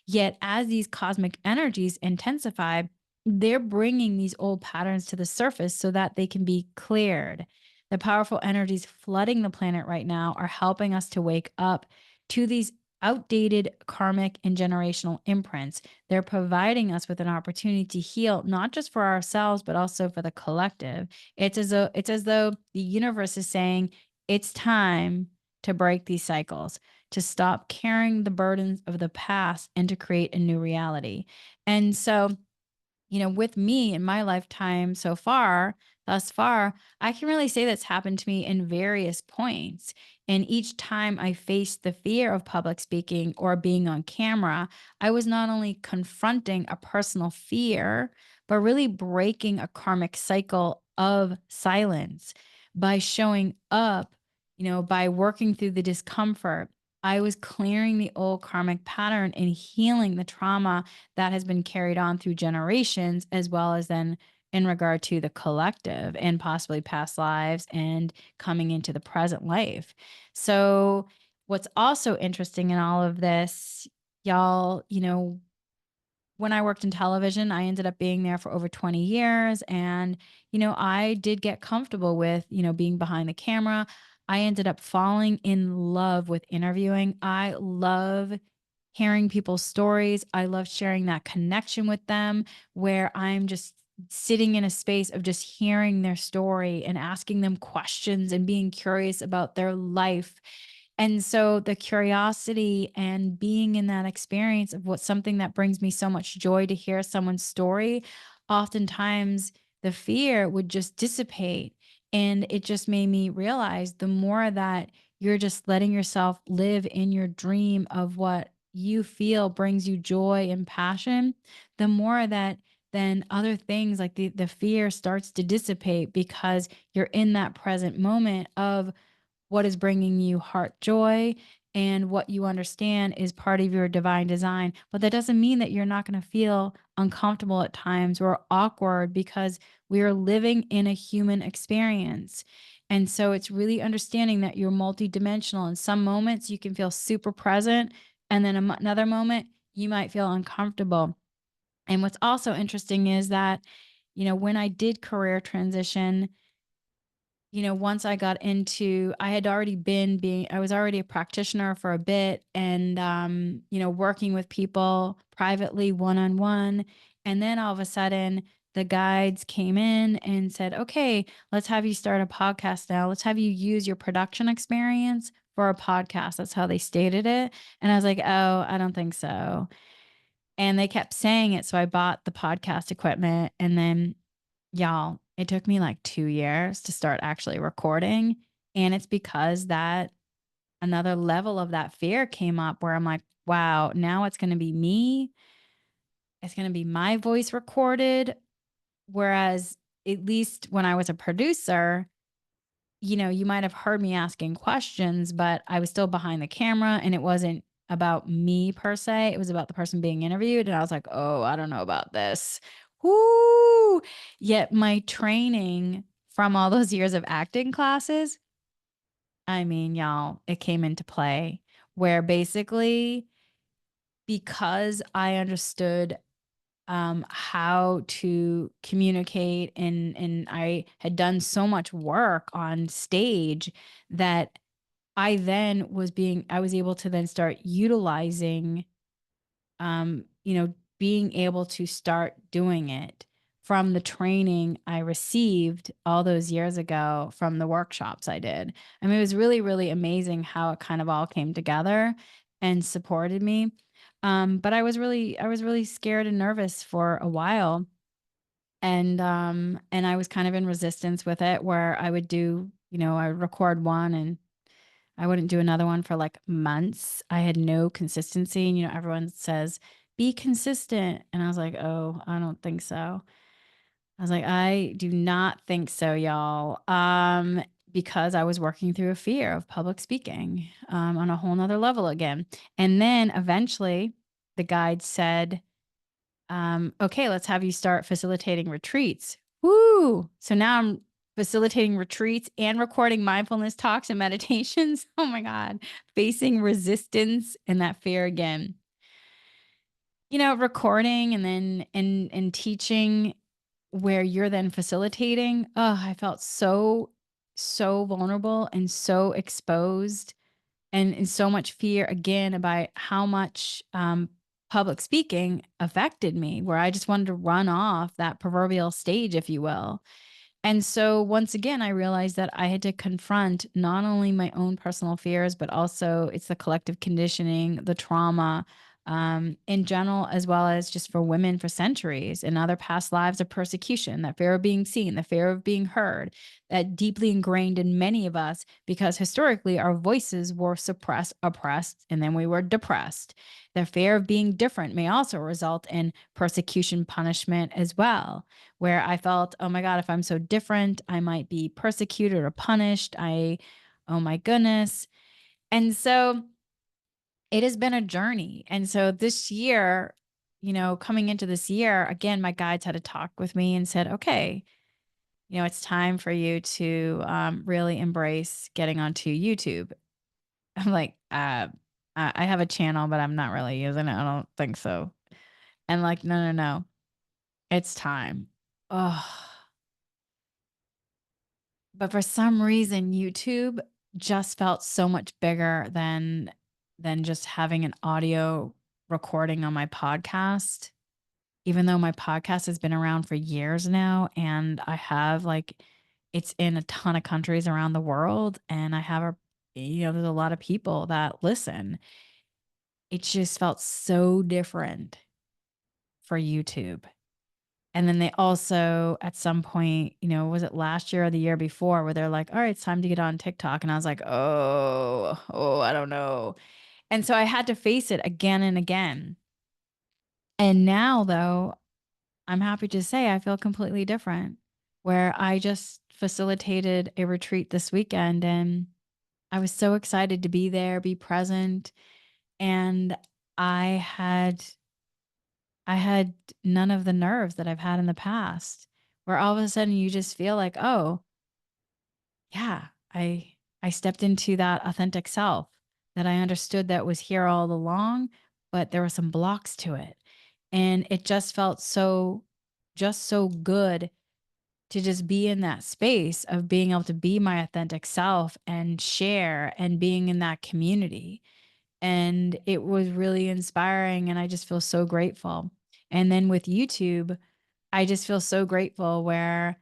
Yet, as these cosmic energies intensify, they're bringing these old patterns to the surface so that they can be cleared. The powerful energies flooding the planet right now are helping us to wake up to these outdated karmic and generational imprints. They're providing us with an opportunity to heal, not just for ourselves, but also for the collective. It's as though the universe is saying it's time to break these cycles, to stop carrying the burdens of the past and to create a new reality. And so, with me in my lifetime so far, thus far, I can really say that's happened to me in various points. And each time I faced the fear of public speaking or being on camera, I was not only confronting a personal fear, but really breaking a karmic cycle of silence by showing up, by working through the discomfort. I was clearing the old karmic pattern and healing the trauma that has been carried on through generations, as well as then in regard to the collective and possibly past lives and coming into the present life. So, what's also interesting in all of this, y'all, when I worked in television, I ended up being there for over 20 years. And, I did get comfortable with, being behind the camera. I ended up falling in love with interviewing. I love hearing people's stories. I love sharing that connection with them, where I'm just sitting in a space of just hearing their story and asking them questions and being curious about their life. And so the curiosity and being in that experience of what something that brings me so much joy to hear someone's story, oftentimes the fear would just dissipate. And it just made me realize the more that you're just letting yourself live in your dream of what you feel brings you joy and passion, the more that then other things like the fear starts to dissipate, because you're in that present moment of what is bringing you heart joy and what you understand is part of your divine design. But that doesn't mean that you're not going to feel uncomfortable at times or awkward, because we are living in a human experience. And so it's really understanding that you're multidimensional. In some moments, you can feel super present, and then another moment, you might feel uncomfortable. And what's also interesting is that, when I did career transition, once I got into, I had already I was already a practitioner for a bit, and, working with people privately one on one. And then all of a sudden, the guides came in and said, okay, let's have you start a podcast now. Let's have you use your production experience for a podcast. That's how they stated it. And I was like, oh, I don't think so. And they kept saying it. So I bought the podcast equipment, and then y'all, it took me like 2 years to start actually recording, and it's because that another level of that fear came up where I'm like, wow, now it's going to be me. It's going to be my voice recorded. Whereas at least when I was a producer, you might have heard me asking questions, but I was still behind the camera and it wasn't about me per se. It was about the person being interviewed. And I was like, oh, I don't know about this. Whoo. Yet my training from all those years of acting classes, I mean, y'all, it came into play where basically because I understood how to communicate and I had done so much work on stage that I was able to then start utilizing being able to start doing it from the training I received all those years ago from the workshops I did. I mean, it was really, really amazing how it kind of all came together and supported me. But I was really scared and nervous for a while. And I was kind of in resistance with it where I would do, I would record one and I wouldn't do another one for like months. I had no consistency. And, everyone says, be consistent. And I was like, oh, I don't think so. I was like, I do not think so, y'all. Because I was working through a fear of public speaking on a whole nother level again. And then eventually the guide said, okay, let's have you start facilitating retreats. Woo! So now I'm facilitating retreats and recording mindfulness talks and meditations. Oh my God. Facing resistance and that fear again. Recording and then and teaching where you're then facilitating. Oh, I felt so vulnerable and so exposed and in so much fear again about how much public speaking affected me, where I just wanted to run off that proverbial stage, if you will. And so once again, I realized that I had to confront not only my own personal fears, but also it's the collective conditioning, the trauma in general, as well as just for women for centuries and other past lives of persecution, that fear of being seen, the fear of being heard, that deeply ingrained in many of us because historically our voices were suppressed, oppressed, and then we were depressed. The fear of being different may also result in persecution, punishment as well, where I felt, oh my God, if I'm so different, I might be persecuted or punished. Oh my goodness. And so it has been a journey. And so this year, coming into this year, again, my guides had a talk with me and said, okay, it's time for you to really embrace getting onto YouTube. I'm like, I have a channel, but I'm not really using it. I don't think so. And like, no, it's time. Oh, but for some reason, YouTube just felt so much bigger than just having an audio recording on my podcast. Even though my podcast has been around for years now, and I have it's in a ton of countries around the world, and I have there's a lot of people that listen. It just felt so different for YouTube. And then they also, at some point, was it last year or the year before, where they're like, all right, it's time to get on TikTok. And I was like, oh, I don't know. And so I had to face it again and again. And now, though, I'm happy to say I feel completely different, where I just facilitated a retreat this weekend and I was so excited to be there, be present. And I had I had none of the nerves that I've had in the past, where all of a sudden you just feel like, oh, yeah, I stepped into that authentic self that I understood that was here all along, but there were some blocks to it. And it just felt just so good to just be in that space of being able to be my authentic self and share and being in that community. And it was really inspiring. And I just feel so grateful. And then with YouTube, I just feel so grateful where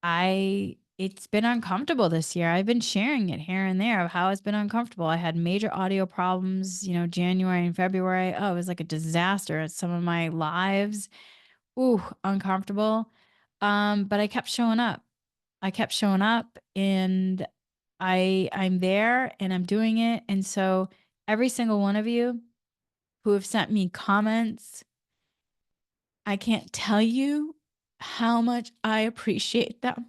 it's been uncomfortable this year. I've been sharing it here and there of how it's been uncomfortable. I had major audio problems, January and February. Oh, it was like a disaster at some of my lives. Ooh, uncomfortable. But I kept showing up. I kept showing up and I'm there and I'm doing it. And so every single one of you who have sent me comments, I can't tell you how much I appreciate them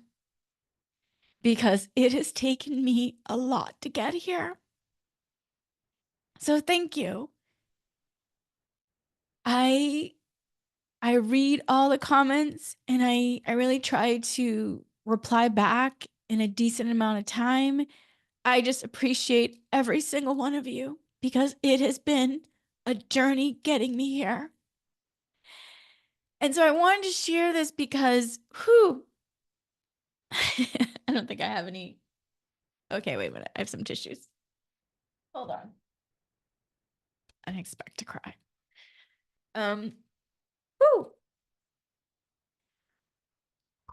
because it has taken me a lot to get here. So thank you. I read all the comments and I really try to reply back in a decent amount of time. I just appreciate every single one of you because it has been a journey getting me here. And so I wanted to share this because, I don't think I have any. Okay, wait a minute. I have some tissues. Hold on. I didn't expect to cry. Whew.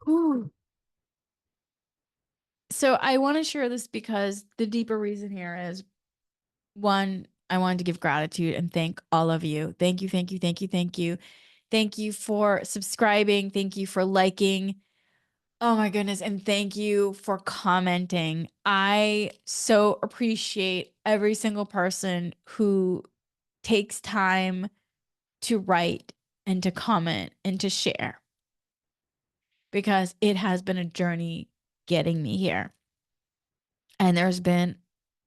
Whew. So I want to share this because the deeper reason here is, one, I wanted to give gratitude and thank all of you. Thank you, thank you, thank you, thank you. Thank you for subscribing. Thank you for liking. Oh my goodness. And thank you for commenting. I so appreciate every single person who takes time to write and to comment and to share because it has been a journey getting me here. And there's been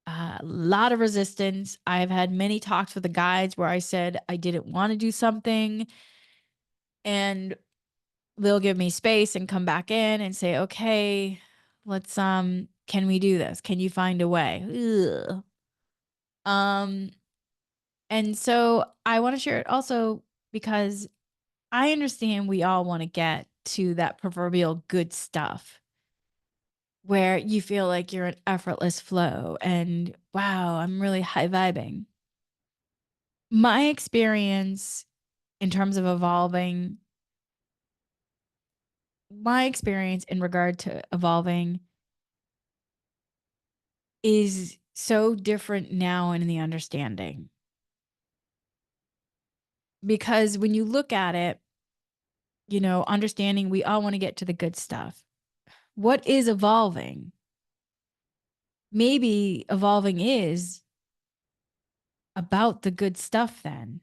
a lot of resistance. I've had many talks with the guides where I said I didn't want to do something, and they'll give me space and come back in and say, okay, let's, can we do this? Can you find a way? Ugh. And so I want to share it also because I understand we all want to get to that proverbial good stuff where you feel like you're in effortless flow and wow, I'm really high vibing. My experience in terms of evolving, my experience in regard to evolving is so different now in the understanding. Because when you look at it, you know, understanding we all want to get to the good stuff. What is evolving? Maybe evolving is about the good stuff then.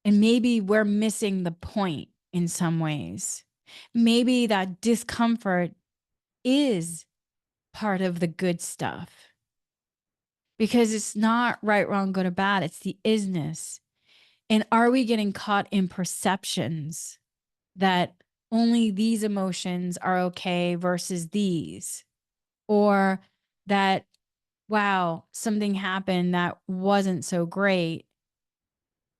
And maybe we're missing the point in some ways. Maybe that discomfort is part of the good stuff because it's not right, wrong, good, or bad. It's the isness. And are we getting caught in perceptions that only these emotions are okay versus these? Or that, wow, something happened that wasn't so great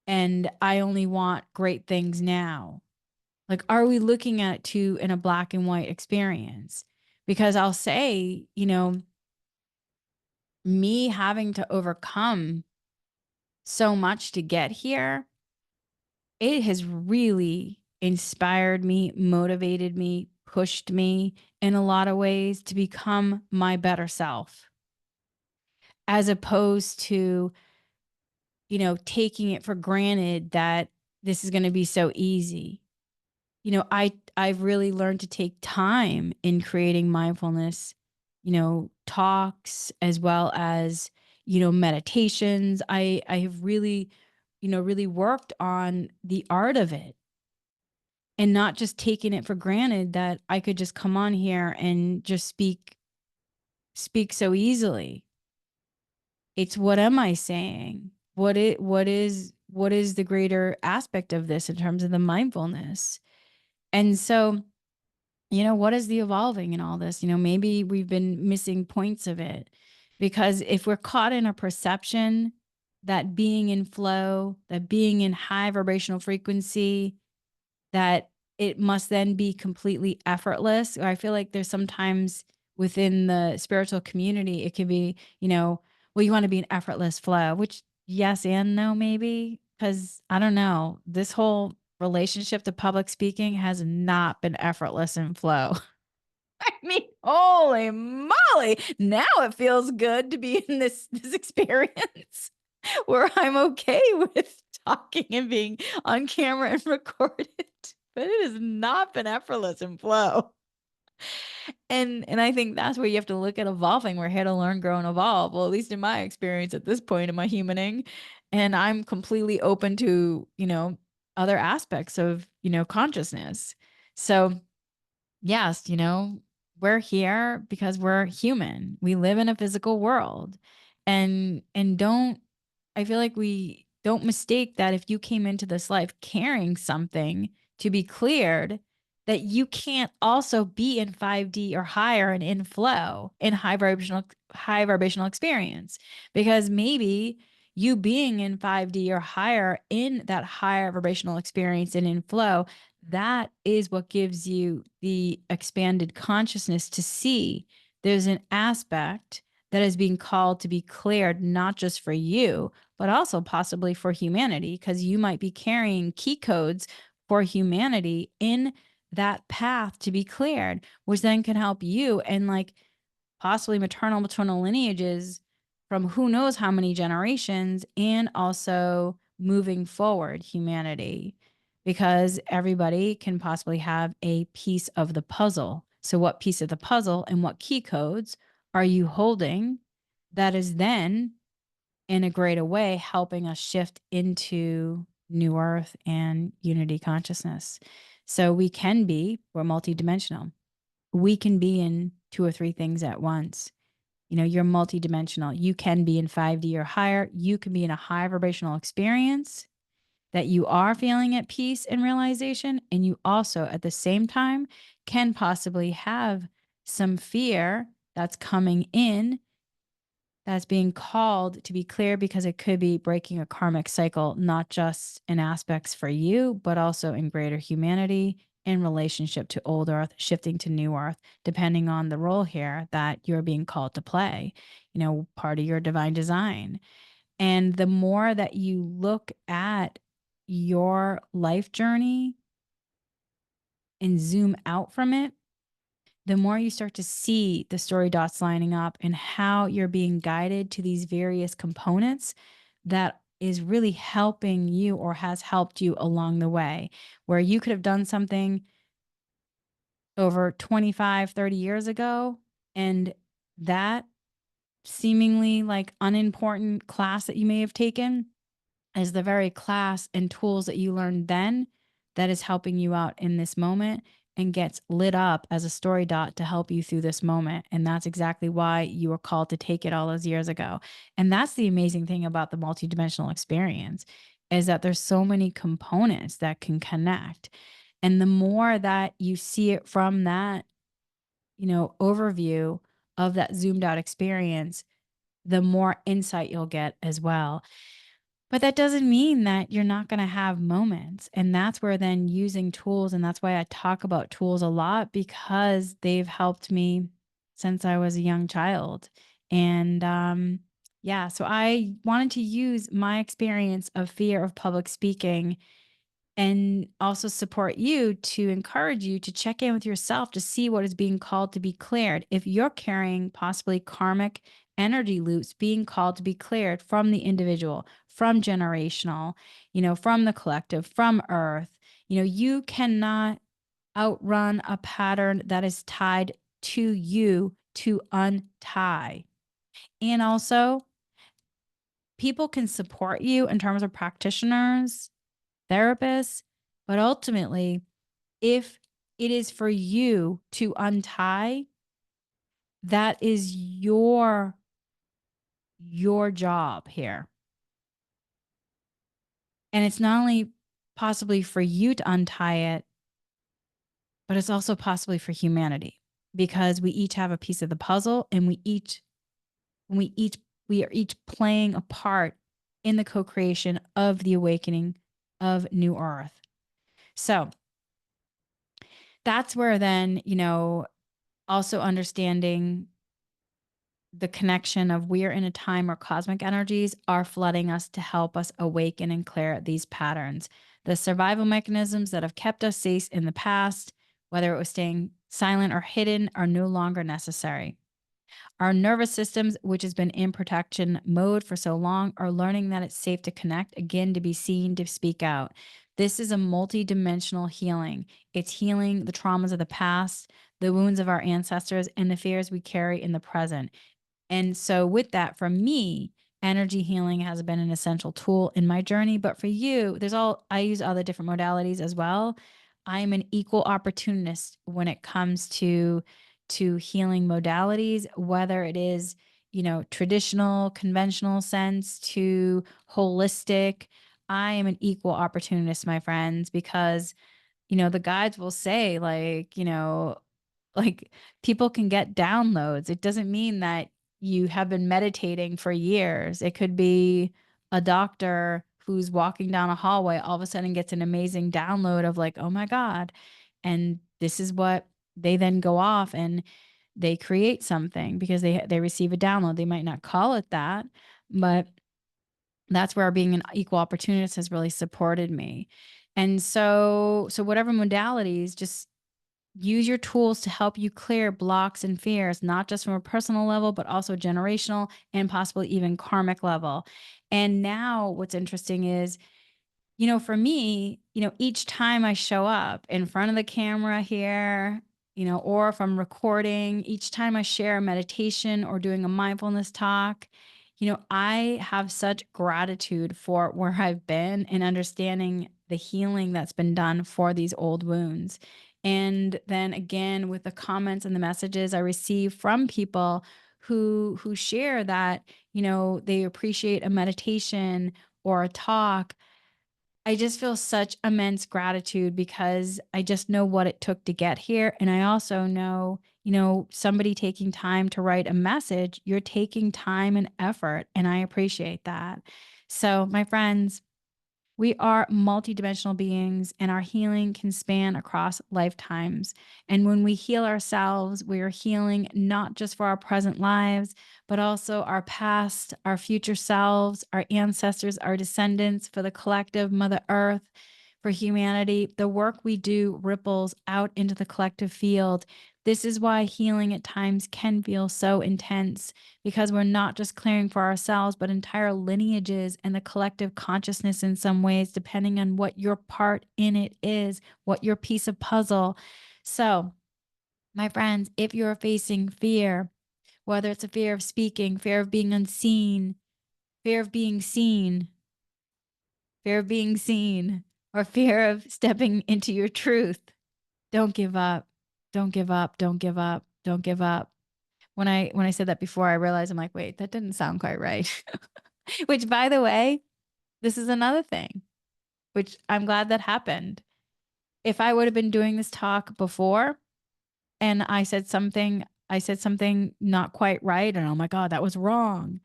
and I only want great things now. Like, are we looking at it too in a black and white experience? Because I'll say, you know, me having to overcome so much to get here, it has really inspired me, motivated me, pushed me in a lot of ways to become my better self, as opposed to, you know, taking it for granted that this is going to be so easy. You know, I've really learned to take time in creating mindfulness, you know, talks as well as, you know, meditations. I have really, you know, really worked on the art of it and not just taking it for granted that I could just come on here and just speak so easily. It's what am I saying? What is the greater aspect of this in terms of the mindfulness? And so, you know, what is the evolving in all this? You know, maybe we've been missing points of it because if we're caught in a perception that being in flow, that being in high vibrational frequency, that it must then be completely effortless. Or I feel like there's sometimes within the spiritual community, it can be, you know, well, you want to be an effortless flow, which yes and no, maybe, because I don't know. This whole relationship to public speaking has not been effortless in flow. I mean, holy moly. Now it feels good to be in this experience where I'm okay with talking and being on camera and recorded, but it has not been effortless in flow. And I think that's where you have to look at evolving. We're here to learn, grow, and evolve. Well, at least in my experience at this point in my humaning. And I'm completely open to, other aspects of, consciousness. So yes, we're here because we're human. We live in a physical world. And don't I feel like we don't mistake that if you came into this life carrying something to be cleared, that you can't also be in 5D or higher and in flow in high vibrational experience. Because maybe you being in 5D or higher in that higher vibrational experience and in flow, that is what gives you the expanded consciousness to see there's an aspect that is being called to be cleared, not just for you, but also possibly for humanity, because you might be carrying key codes for humanity in that path to be cleared, which then can help you and like possibly maternal lineages from who knows how many generations, and also moving forward humanity, because everybody can possibly have a piece of the puzzle. So what piece of the puzzle and what key codes are you holding that is then in a greater way helping us shift into new earth and unity consciousness? So we're multidimensional. We can be in two or three things at once. You're multidimensional. You can be in 5D or higher. You can be in a high vibrational experience that you are feeling at peace and realization. And you also, at the same time, can possibly have some fear that's coming in, that's being called to be clear, because it could be breaking a karmic cycle, not just in aspects for you, but also in greater humanity in relationship to old earth, shifting to new earth, depending on the role here that you're being called to play, part of your divine design. And the more that you look at your life journey and zoom out from it, the more you start to see the story dots lining up and how you're being guided to these various components that is really helping you or has helped you along the way, where you could have done something over 25, 30 years ago, and that seemingly like unimportant class that you may have taken is the very class and tools that you learned then that is helping you out in this moment and gets lit up as a story dot to help you through this moment. And that's exactly why you were called to take it all those years ago. And that's the amazing thing about the multidimensional experience, is that there's so many components that can connect. And the more that you see it from that, overview of that zoomed out experience, the more insight you'll get as well. But that doesn't mean that you're not going to have moments. And that's where then using tools, and that's why I talk about tools a lot, because they've helped me since I was a young child. And yeah, so I wanted to use my experience of fear of public speaking and also support you, to encourage you to check in with yourself to see what is being called to be cleared. If you're carrying possibly karmic energy loops being called to be cleared from the individual, from generational, from the collective, from earth, you cannot outrun a pattern that is tied to you to untie. And also, people can support you in terms of practitioners, therapists, but ultimately, if it is for you to untie, that is your job here. And it's not only possibly for you to untie it, but it's also possibly for humanity, because we each have a piece of the puzzle, and we are each playing a part in the co-creation of the awakening of new earth. So that's where then, also understanding the connection of we are in a time where cosmic energies are flooding us to help us awaken and clear these patterns. The survival mechanisms that have kept us safe in the past, whether it was staying silent or hidden, are no longer necessary. Our nervous systems, which has been in protection mode for so long, are learning that it's safe to connect again, to be seen, to speak out. This is a multi-dimensional healing. It's healing the traumas of the past, the wounds of our ancestors, and the fears we carry in the present. And so, with that, for me, energy healing has been an essential tool in my journey. But for you, I use other different modalities as well. I'm an equal opportunist when it comes to healing modalities, whether it is, traditional, conventional sense to holistic. I am an equal opportunist, my friends, because the guides will say, like people can get downloads. It doesn't mean that you have been meditating for years. It could be a doctor who's walking down a hallway, all of a sudden gets an amazing download of like, oh my God. And this is what they then go off and they create something because they receive a download. They might not call it that, but that's where being an equal opportunist has really supported me. And so whatever modalities, just use your tools to help you clear blocks and fears, not just from a personal level, but also generational and possibly even karmic level. And now what's interesting is, for me, each time I show up in front of the camera here, or if I'm recording, each time I share a meditation or doing a mindfulness talk, I have such gratitude for where I've been and understanding the healing that's been done for these old wounds. And then again, with the comments and the messages I receive from people who share that, they appreciate a meditation or a talk, I just feel such immense gratitude because I just know what it took to get here. And I also know, somebody taking time to write a message, you're taking time and effort. And I appreciate that. So, my friends, we are multidimensional beings, and our healing can span across lifetimes. And when we heal ourselves, we are healing not just for our present lives, but also our past, our future selves, our ancestors, our descendants, for the collective Mother Earth, for humanity. The work we do ripples out into the collective field. This is why healing at times can feel so intense, because we're not just clearing for ourselves, but entire lineages and the collective consciousness in some ways, depending on what your part in it is, what your piece of puzzle. So, my friends, if you're facing fear, whether it's a fear of speaking, fear of being unseen, fear of being seen, fear of being seen, or fear of stepping into your truth, don't give up. Don't give up. Don't give up. Don't give up. When I said that before, I realized I'm like, wait, that didn't sound quite right. Which, by the way, this is another thing, which I'm glad that happened. If I would have been doing this talk before and I said something not quite right, and oh my God, that was wrong,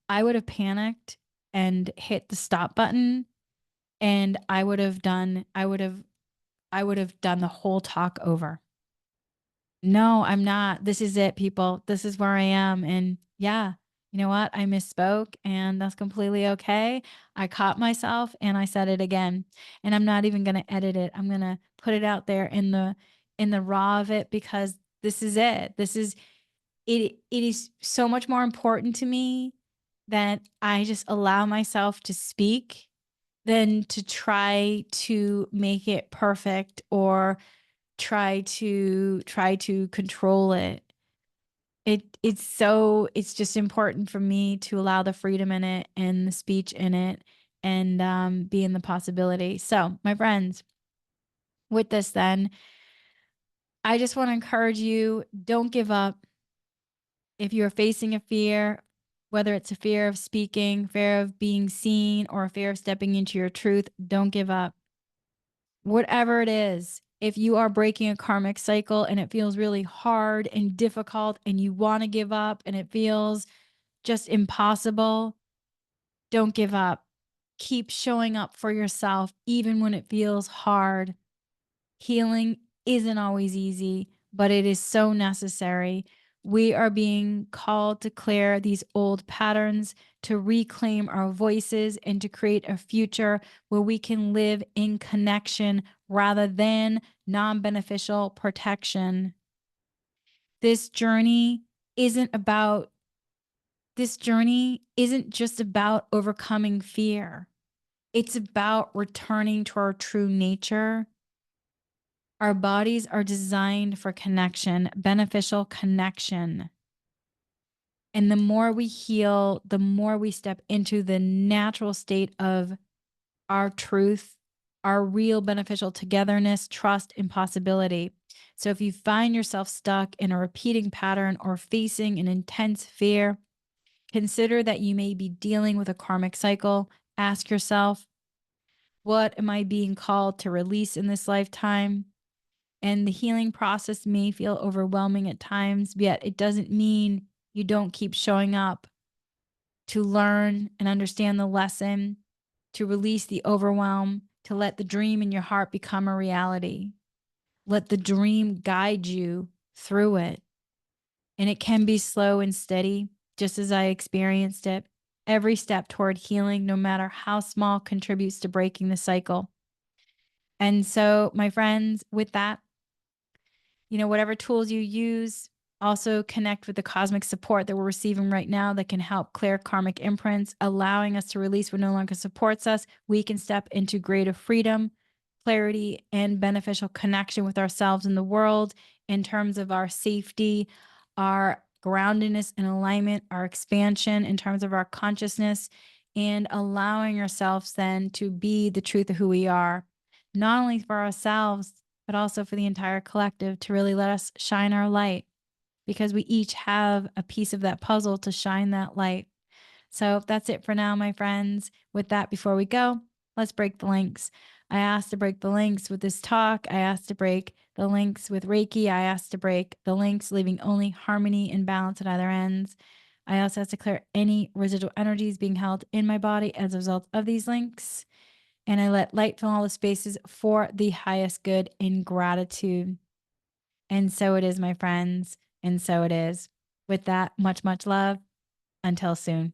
I would have panicked and hit the stop button, and I would have done the whole talk over. No, I'm not. This is it, people. This is where I am. And yeah, you know what? I misspoke, and that's completely okay. I caught myself and I said it again. And I'm not even going to edit it. I'm going to put it out there in the raw of it, because this is it. This is it. It is so much more important to me that I just allow myself to speak than to try to make it perfect or try to control it. It's just important for me to allow the freedom in it and the speech in it, and be in the possibility. So, my friends, with this then, I just want to encourage you, don't give up. If you're facing a fear, whether it's a fear of speaking, fear of being seen, or a fear of stepping into your truth, don't give up. Whatever it is, if you are breaking a karmic cycle and it feels really hard and difficult and you want to give up and it feels just impossible, don't give up. Keep showing up for yourself, even when it feels hard. Healing isn't always easy, but it is so necessary. We are being called to clear these old patterns, to reclaim our voices, and to create a future where we can live in connection rather than non-beneficial protection. This journey isn't about, this journey isn't just about overcoming fear. It's about returning to our true nature, Our bodies are designed for connection, beneficial connection. And the more we heal, the more we step into the natural state of our truth, our real beneficial togetherness, trust, and possibility. So if you find yourself stuck in a repeating pattern or facing an intense fear, consider that you may be dealing with a karmic cycle. Ask yourself, what am I being called to release in this lifetime? And the healing process may feel overwhelming at times, yet it doesn't mean you don't keep showing up to learn and understand the lesson, to release the overwhelm, to let the dream in your heart become a reality. Let the dream guide you through it. And it can be slow and steady, just as I experienced it. Every step toward healing, no matter how small, contributes to breaking the cycle. And so, my friends, with that, whatever tools you use, also connect with the cosmic support that we're receiving right now that can help clear karmic imprints, allowing us to release what no longer supports us. We can step into greater freedom, clarity, and beneficial connection with ourselves and the world in terms of our safety, our groundedness and alignment, our expansion in terms of our consciousness, and allowing ourselves then to be the truth of who we are, not only for ourselves, but also for the entire collective, to really let us shine our light, because we each have a piece of that puzzle to shine that light. So that's it for now, my friends. With that, before we go, let's break the links. I asked to break the links with this talk. I asked to break the links with Reiki. I asked to break the links, leaving only harmony and balance at either ends. I also asked to clear any residual energies being held in my body as a result of these links. And I let light fill all the spaces for the highest good in gratitude. And so it is, my friends. And so it is. With that, much, much love. Until soon.